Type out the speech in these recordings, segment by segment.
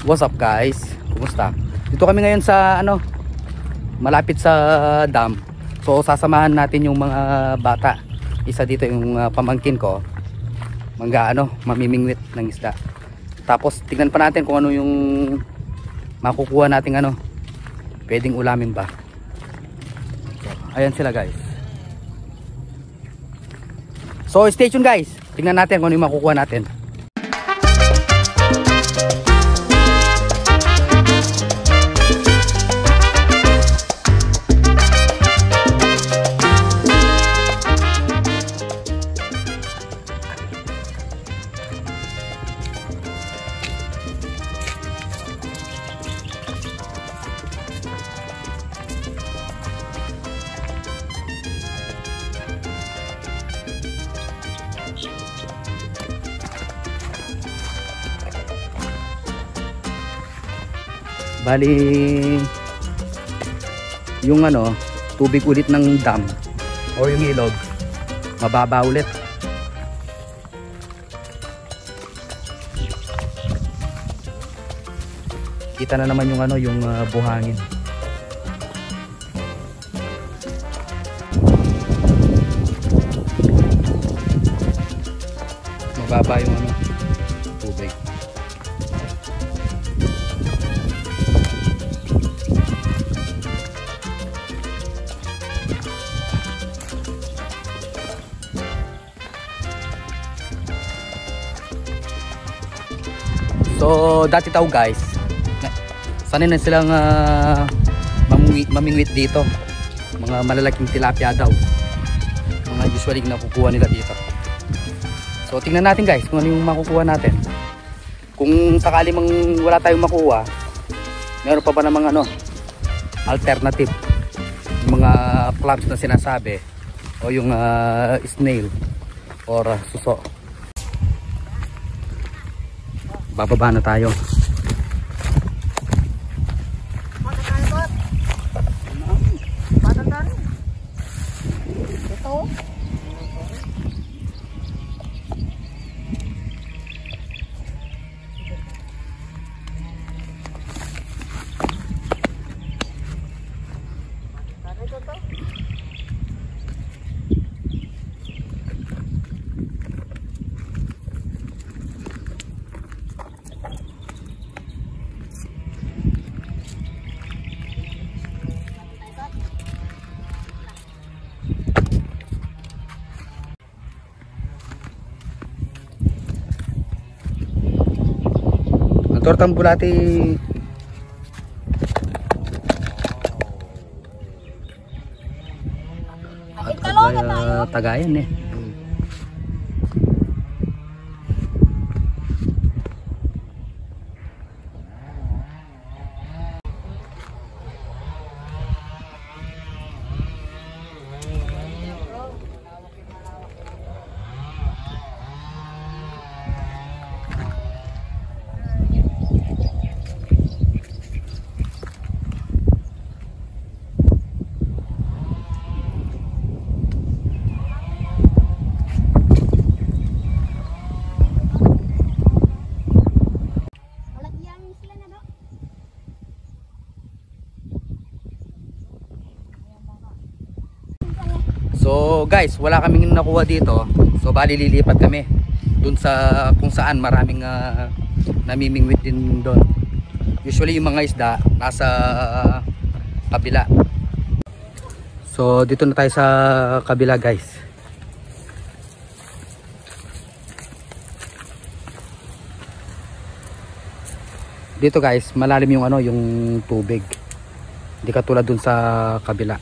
What's up guys? Kumusta? Dito kami ngayon sa malapit sa dam. So sasamahan natin yung mga bata. Isa dito yung pamangkin ko. Mamimingwit ng isda. Tapos tignan pa natin kung ano yung makukuha nating pwedeng ulamin ba. So, ayan sila guys. So stay tuned guys. Tignan natin kung ano yung makukuha natin. Bali yung tubig ulit ng dam o yung ilog mababa ulit. Kita na naman yung buhangin. Mababa yung tubig. So dati tao guys, sanay na silang mamingwit dito. Mga malalaking tilapia daw. Mga usually nakukuha nila dito. So tingnan natin guys kung ano yung makukuha natin. Kung sakali mang wala tayong makuha, meron pa ba namang alternative. Yung mga clams na sinasabi o yung snail or suso. Bababa na tayo. Tortang bulati. Tagayan eh. So guys, wala kaming nakuha dito. So bali lilipat kami dun sa kung saan maraming namimingwit din doon. Usually yung mga isda nasa kabila. So dito na tayo sa kabila guys. Dito guys, malalim yung yung tubig. Hindi katulad dun sa kabila.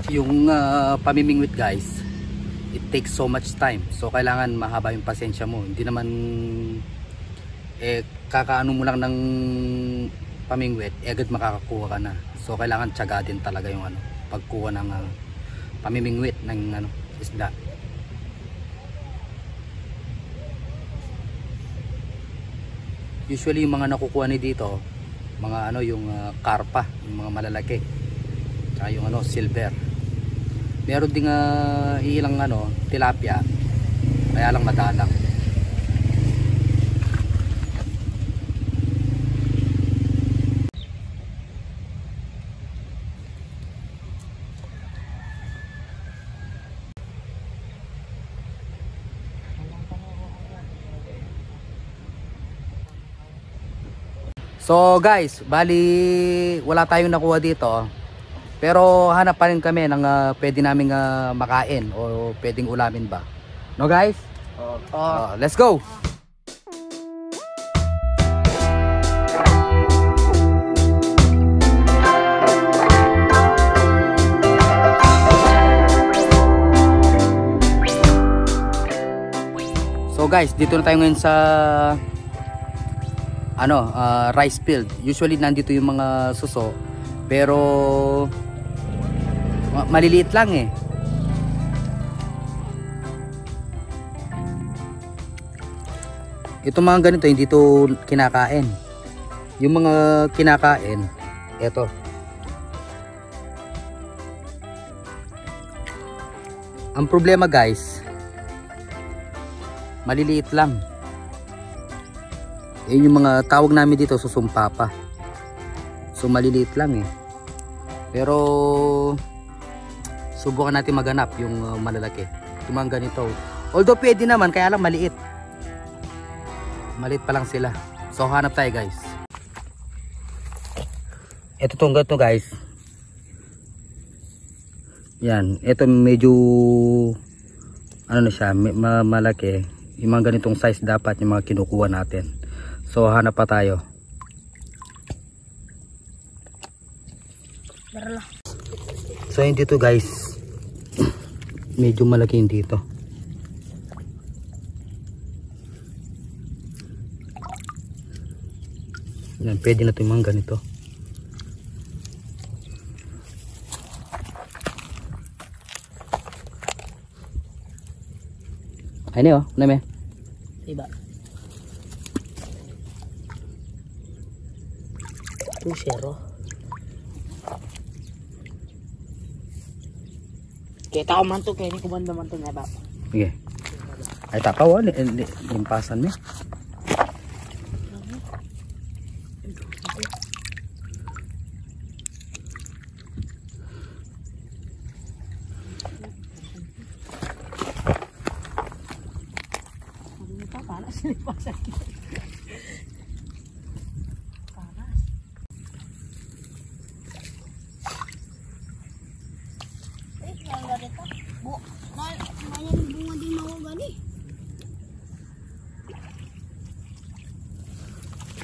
Yung pamimingwit guys, it takes so much time. So kailangan mahaba yung pasensya mo. Hindi naman kakaano mo lang ng pamingwit, agad makakakuha ka na. So kailangan tiyaga din talaga yung pagkuha ng pamimingwit ng isda. Usually yung mga nakukuha ni dito, mga yung karpa, yung mga malalaki. Tsaka yung silver. Meron ding ilang tilapia, kaya lang madalang. So guys, bali wala tayong nakuha dito. Pero hanap pa rin kami ng pwede naming makain o pwedeng ulamin ba. No guys? Let's go! So guys, dito na tayo ngayon sa rice field. Usually nandito yung mga suso, pero maliliit lang eh. Ito mga ganito hindi to kinakain. Yung mga kinakain, eto. Ang problema guys, maliliit lang. Yun yung mga tawag namin dito, susumpapa. So maliliit lang eh. Pero subukan natin maghanap yung malalaki. Ito mga ganito. Although pwede naman, kaya lang maliit. Maliit pa lang sila. So hanap tayo guys. Ito tong ganito guys. Yan. Ito medyo na siya, malaki. Yung mga ganitong size dapat yung mga kinukuha natin. So hanap pa tayo. So yun dito guys, medyo malaki yun dito. Yan, pwede na ito yung mga ganito. Ay niyo, name. Diba? Pusero. Kita ko man to, kaya ni ko banda man to nga ba? Sige. Ay tapaw, limpasan mo.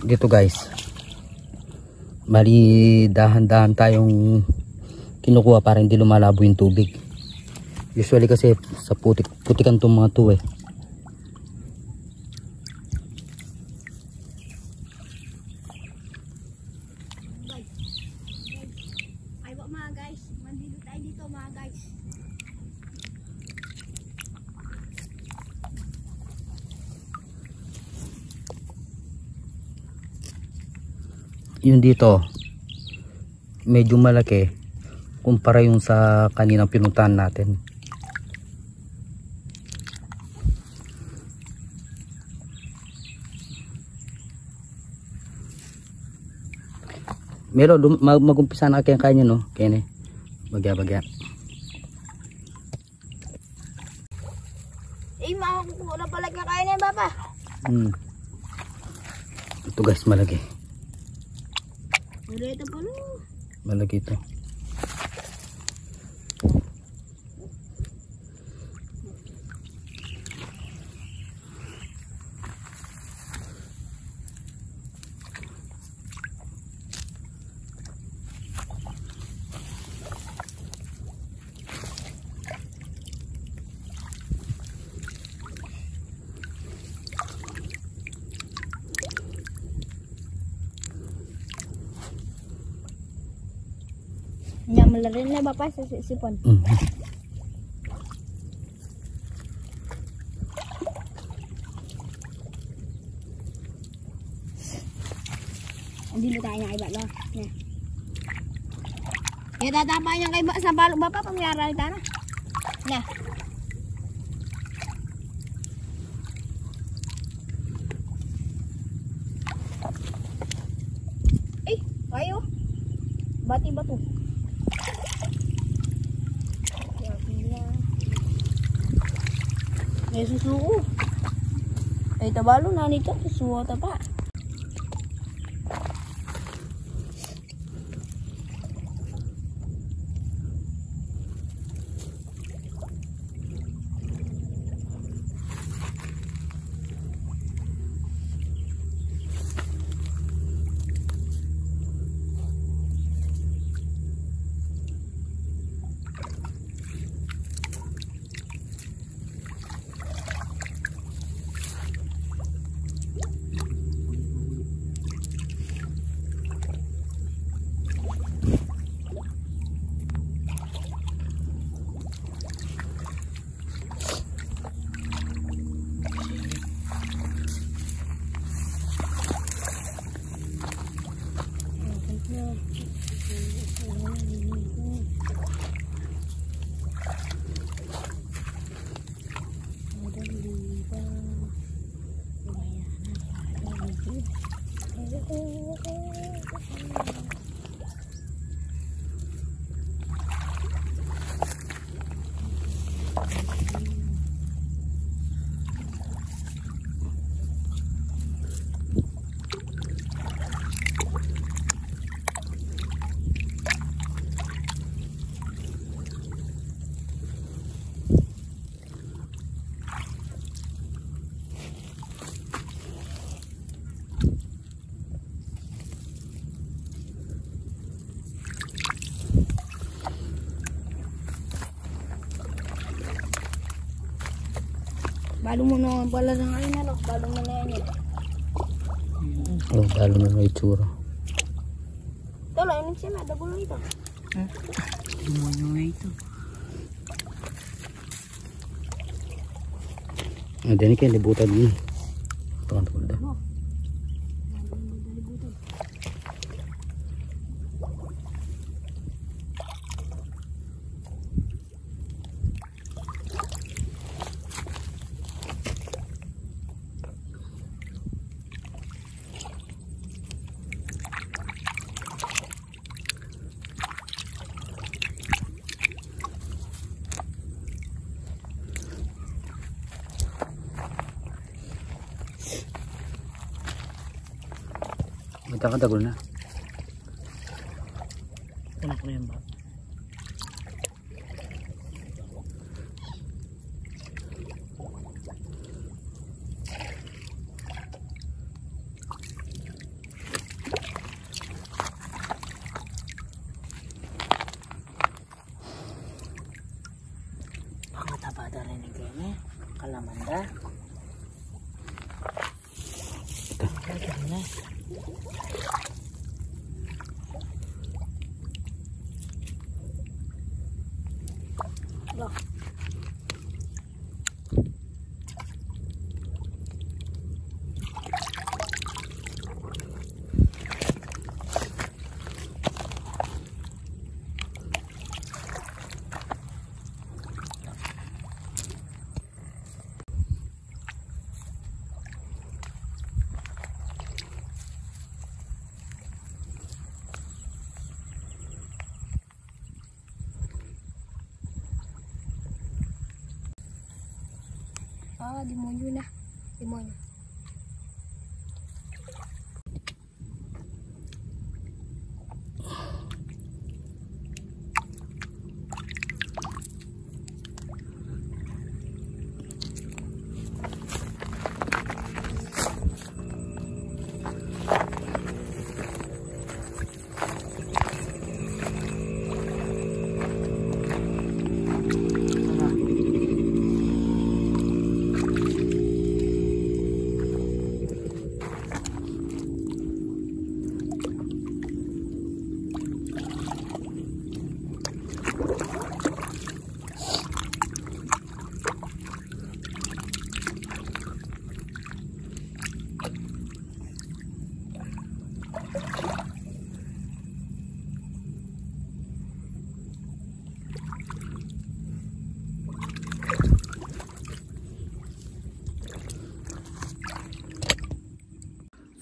Dito guys, mali dahan-dahan tayong kinukuha para hindi lumalabo yung tubig. Usually kasi sa putikan tong mga to eh. Yun dito medyo malaki kumpara yung sa kaninang pinuntahan natin. Meron magumpisa na kayang kanya no, kene bagya. Makakukuha na pala kaya niya baba. Ito guys, malaki. Ito pala. Malaki ito. Nyaman na rin na Bapak sa sipon. Hindi mo tayo ng iba lo. Nya. Ya tatapa niya kay sa balok Bapak pamiyara kita na. Nya. Ayo. Bati batu. Ya susu. Ay tabalo na nito susuo ta pa. Balong mo na pala ng ayun ano, balong mo na yan eh. Oh, balong mo na itsura. Ito lang, yun siya na, dagulo ito. Tingnan nyo nga ito. Dini kayo libutan ni. Tuan tulda. Matang-tagol na. Kunak na yan ba? Pakatabada rin ni Gene, kalamanda. Ito na. Loh. Ah, demonyo na. Demonyo.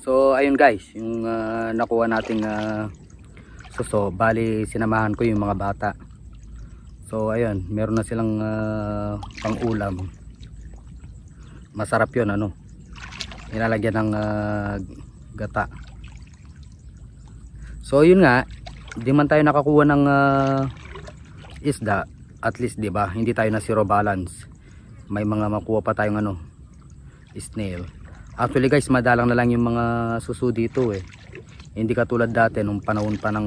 So ayun guys, yung nakuha nating suso, bali sinamahan ko yung mga bata. So ayun, meron na silang pang ulam. Masarap yun, ano, nilalagyan ng gata. So yun nga, di man tayo nakakuha ng isda, at least 'di ba, hindi tayo na zero balance. May mga makuha pa tayong ano, snail. Actually guys, madalang na lang yung mga suso dito eh. Hindi katulad dati nung panahon pa ng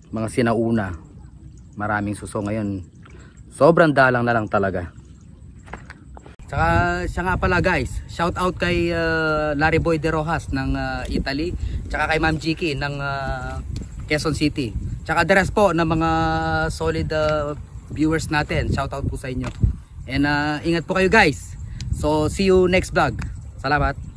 mga sinauna. Maraming suso. Ngayon sobrang dalang na lang talaga. Tsaka siya nga pala guys, shout out kay Larry Boy De Rojas ng Italy, tsaka kay Ma'am Jiki ng Quezon City, tsaka the rest po ng mga solid viewers natin. Shout out po sa inyo, and ingat po kayo guys. So see you next vlog. Salamat.